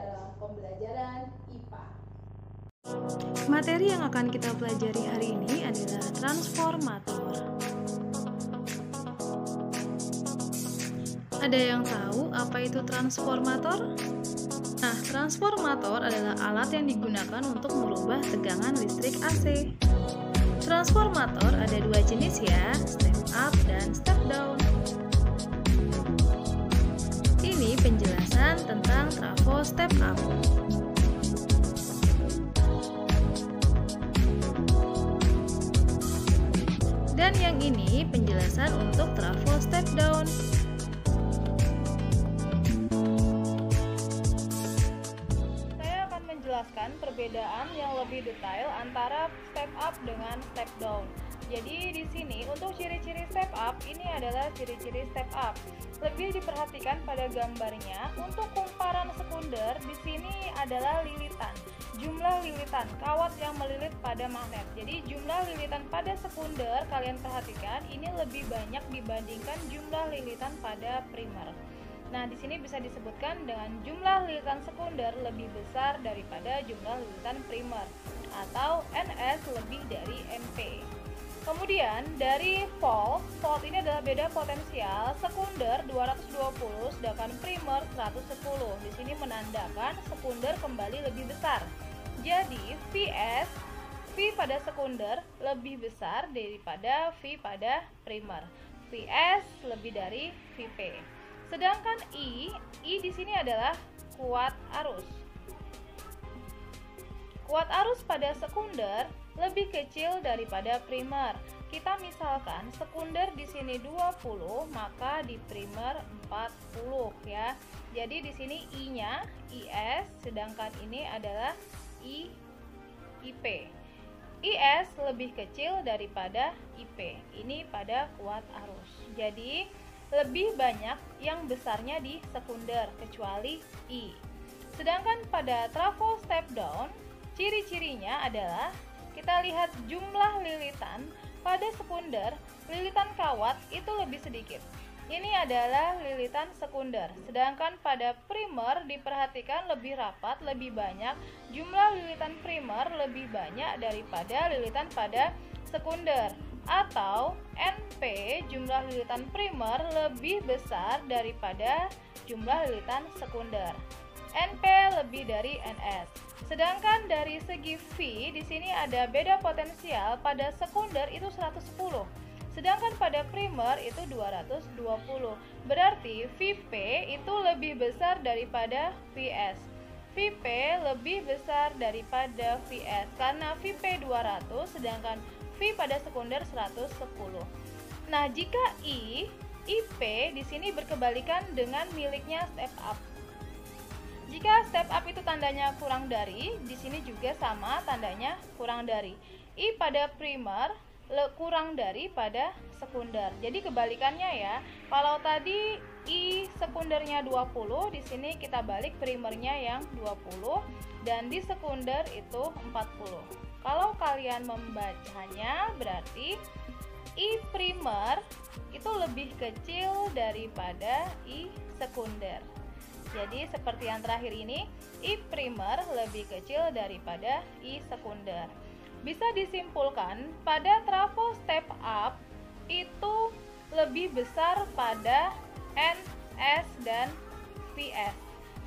dalam pembelajaran IPA. Materi yang akan kita pelajari hari ini adalah transformator. Ada yang tahu apa itu transformator? Nah, transformator adalah alat yang digunakan untuk merubah tegangan listrik AC. Transformator ada dua jenis ya, step up dan step down. Ini penjelasan tentang trafo step up. Dan yang ini penjelasan untuk trafo step down. Saya akan menjelaskan perbedaan yang lebih detail antara step up dengan step down. Jadi di sini untuk ciri-ciri step up ini adalah ciri-ciri step up. Lebih diperhatikan pada gambarnya. Untuk kumparan sekunder di sini adalah lilitan. Jumlah lilitan kawat yang melilit pada magnet. Jadi jumlah lilitan pada sekunder kalian perhatikan ini lebih banyak dibandingkan jumlah lilitan pada primer. Nah, di sini bisa disebutkan dengan jumlah lilitan sekunder lebih besar daripada jumlah lilitan primer atau NS lebih dari NP. Kemudian dari volt ini adalah beda potensial, sekunder 220 sedangkan primer 110. Di sini menandakan sekunder kembali lebih besar. Jadi V pada sekunder lebih besar daripada V pada primer. Vs lebih dari Vp. Sedangkan I di sini adalah kuat arus. Kuat arus pada sekunder lebih kecil daripada primer. Kita misalkan sekunder di sini 20, maka di primer 40 ya. Jadi di sini I-nya IS, sedangkan ini adalah IP. IS lebih kecil daripada IP. Ini pada kuat arus. Jadi lebih banyak yang besarnya di sekunder kecuali I. Sedangkan pada trafo step down, ciri-cirinya adalah kita lihat jumlah lilitan pada sekunder, lilitan kawat itu lebih sedikit. Ini adalah lilitan sekunder. Sedangkan pada primer diperhatikan lebih rapat, lebih banyak. Jumlah lilitan primer lebih banyak daripada lilitan pada sekunder. Atau NP, jumlah lilitan primer lebih besar daripada jumlah lilitan sekunder. NP lebih dari NS. Sedangkan dari segi V di sini ada beda potensial, pada sekunder itu 110. Sedangkan pada primer itu 220. Berarti Vp itu lebih besar daripada Vs. Vp lebih besar daripada Vs karena Vp 200 sedangkan V pada sekunder 110. Nah, jika IP di sini berkebalikan dengan miliknya step up. Jika step up itu tandanya kurang dari, di sini juga sama tandanya kurang dari. I pada primer kurang dari pada sekunder. Jadi kebalikannya ya. Kalau tadi I sekundernya 20, di sini kita balik primernya yang 20 dan di sekunder itu 40. Kalau kalian membacanya berarti I primer itu lebih kecil daripada I sekunder. Jadi seperti yang terakhir ini, I primer lebih kecil daripada I sekunder. Bisa disimpulkan pada trafo step up itu lebih besar pada NS dan VS.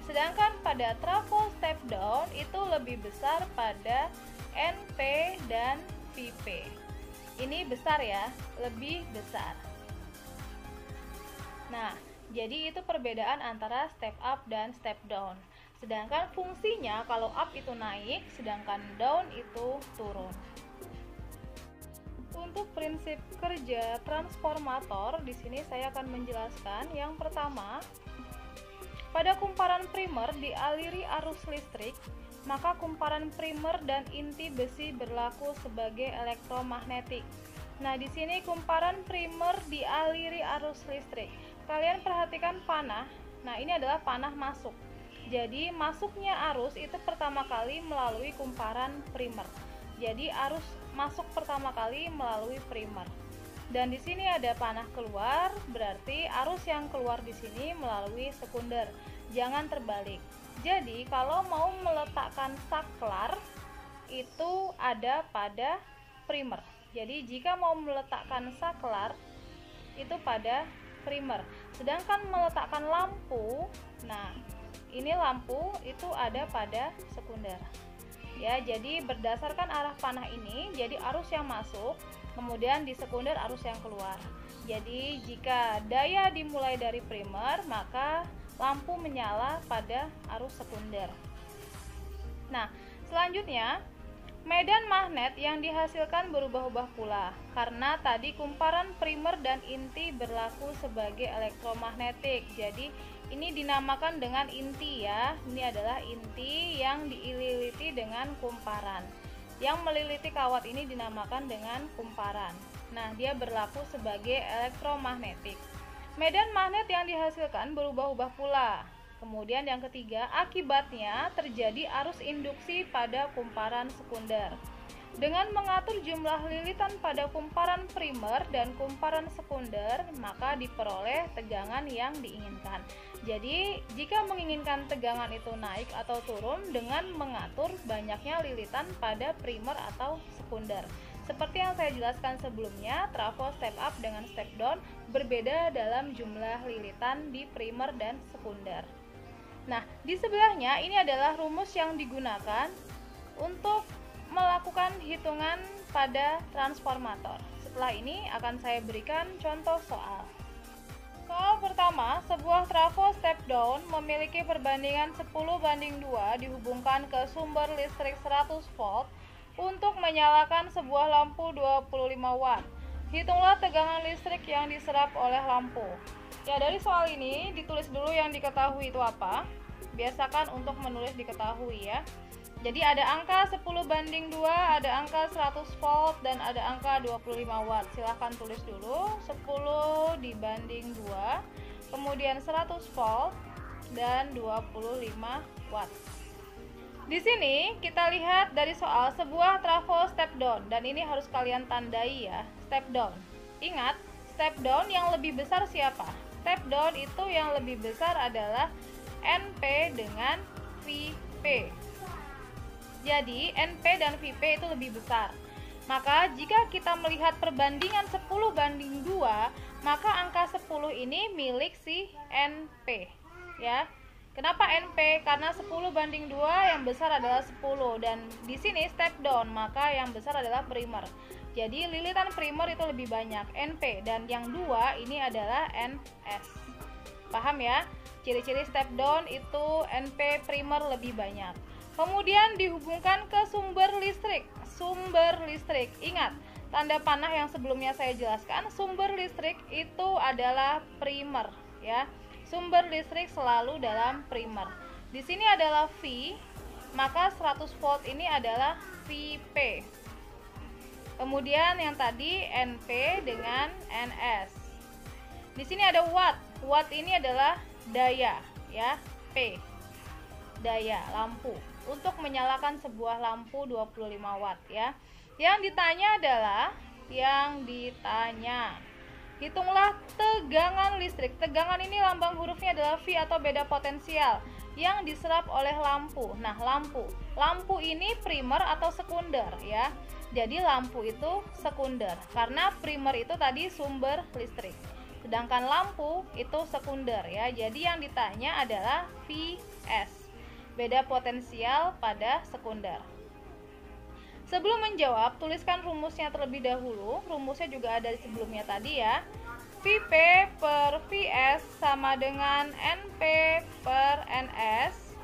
Sedangkan pada trafo step down itu lebih besar pada NP dan VP. Ini besar ya, lebih besar. Nah, jadi itu perbedaan antara step up dan step down. Sedangkan fungsinya kalau up itu naik, sedangkan down itu turun. Untuk prinsip kerja transformator, di sini saya akan menjelaskan. Yang pertama, pada kumparan primer dialiri arus listrik, maka kumparan primer dan inti besi berlaku sebagai elektromagnetik. Nah, di sini kumparan primer dialiri arus listrik. Kalian perhatikan panah. Nah, ini adalah panah masuk. Jadi, masuknya arus itu pertama kali melalui kumparan primer. Jadi, arus masuk pertama kali melalui primer. Dan di sini ada panah keluar, berarti arus yang keluar di sini melalui sekunder. Jangan terbalik. Jadi kalau mau meletakkan saklar itu ada pada primer. Jadi jika mau meletakkan saklar itu pada primer. Sedangkan meletakkan lampu, nah ini lampu itu ada pada sekunder. Ya, jadi berdasarkan arah panah ini, jadi arus yang masuk, kemudian di sekunder arus yang keluar. Jadi jika daya dimulai dari primer, maka lampu menyala pada arus sekunder. Nah, selanjutnya medan magnet yang dihasilkan berubah-ubah pula, karena tadi kumparan primer dan inti berlaku sebagai elektromagnetik. Jadi ini dinamakan dengan inti ya. Ini adalah inti yang diiliti dengan kumparan. Yang meliliti kawat ini dinamakan dengan kumparan. Nah, dia berlaku sebagai elektromagnetik. Medan magnet yang dihasilkan berubah-ubah pula. Kemudian yang ketiga, akibatnya terjadi arus induksi pada kumparan sekunder. Dengan mengatur jumlah lilitan pada kumparan primer dan kumparan sekunder, maka diperoleh tegangan yang diinginkan. Jadi, jika menginginkan tegangan itu naik atau turun dengan mengatur banyaknya lilitan pada primer atau sekunder. Seperti yang saya jelaskan sebelumnya, trafo step up dengan step down berbeda dalam jumlah lilitan di primer dan sekunder. Nah, di sebelahnya ini adalah rumus yang digunakan untuk melakukan hitungan pada transformator. Setelah ini akan saya berikan contoh soal. Soal pertama, sebuah trafo step down memiliki perbandingan 10:2 dihubungkan ke sumber listrik 100 volt untuk menyalakan sebuah lampu 25 watt. Hitunglah tegangan listrik yang diserap oleh lampu. Ya, dari soal ini ditulis dulu yang diketahui itu apa. Biasakan untuk menulis diketahui ya. Jadi ada angka 10:2, ada angka 100 volt dan ada angka 25 watt. Silahkan tulis dulu 10/2, kemudian 100 volt dan 25 watt. Di sini kita lihat dari soal sebuah trafo step down, dan ini harus kalian tandai ya, step down. Ingat, step down yang lebih besar siapa? Step down itu yang lebih besar adalah NP dengan VP. Jadi NP dan VP itu lebih besar. Maka jika kita melihat perbandingan 10:2, maka angka 10 ini milik si NP ya. Kenapa NP? Karena 10:2 yang besar adalah 10, dan di sini step down, maka yang besar adalah primer. Jadi lilitan primer itu lebih banyak, NP, dan yang dua ini adalah NS. Paham ya? Ciri-ciri step down itu NP primer lebih banyak. Kemudian dihubungkan ke sumber listrik. Sumber listrik. Ingat, tanda panah yang sebelumnya saya jelaskan, sumber listrik itu adalah primer ya. Sumber listrik selalu dalam primer. Di sini adalah V, maka 100 volt ini adalah VP. Kemudian yang tadi NP dengan NS. Di sini ada watt. Watt ini adalah daya ya, P. Daya lampu untuk menyalakan sebuah lampu 25 watt ya. Yang ditanya hitunglah tegangan listrik. Tegangan ini lambang hurufnya adalah V atau beda potensial yang diserap oleh lampu. Nah, lampu ini primer atau sekunder ya. Jadi lampu itu sekunder karena primer itu tadi sumber listrik. Sedangkan lampu itu sekunder ya. Jadi yang ditanya adalah Vs. Beda potensial pada sekunder. Sebelum menjawab, tuliskan rumusnya terlebih dahulu. Rumusnya juga ada di sebelumnya tadi ya. Vp per Vs sama dengan Np per Ns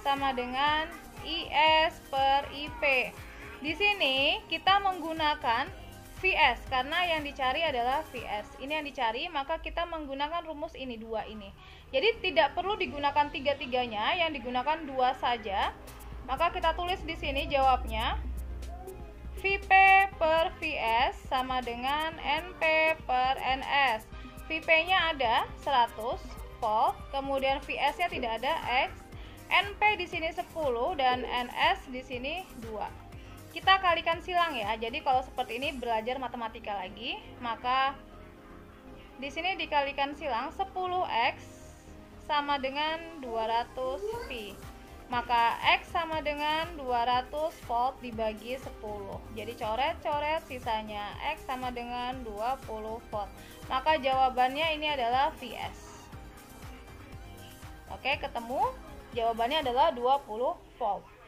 sama dengan Is per Ip. Di sini kita menggunakan Vs karena yang dicari adalah Vs. Ini yang dicari, maka kita menggunakan rumus ini, dua ini. Jadi tidak perlu digunakan tiga-tiganya, yang digunakan dua saja. Maka kita tulis di sini jawabnya. Vp per Vs sama dengan Np per Ns. Vp-nya ada 100 volt, kemudian Vs-nya tidak ada X. Np di sini 10 dan Ns di sini 2. Kita kalikan silang ya. Jadi kalau seperti ini belajar matematika lagi, maka di sini dikalikan silang 10x sama dengan 200 pi. Maka X sama dengan 200 volt dibagi 10. Jadi coret-coret sisanya X sama dengan 20 volt. Maka jawabannya ini adalah Vs. Oke, ketemu? Jawabannya adalah 20 volt.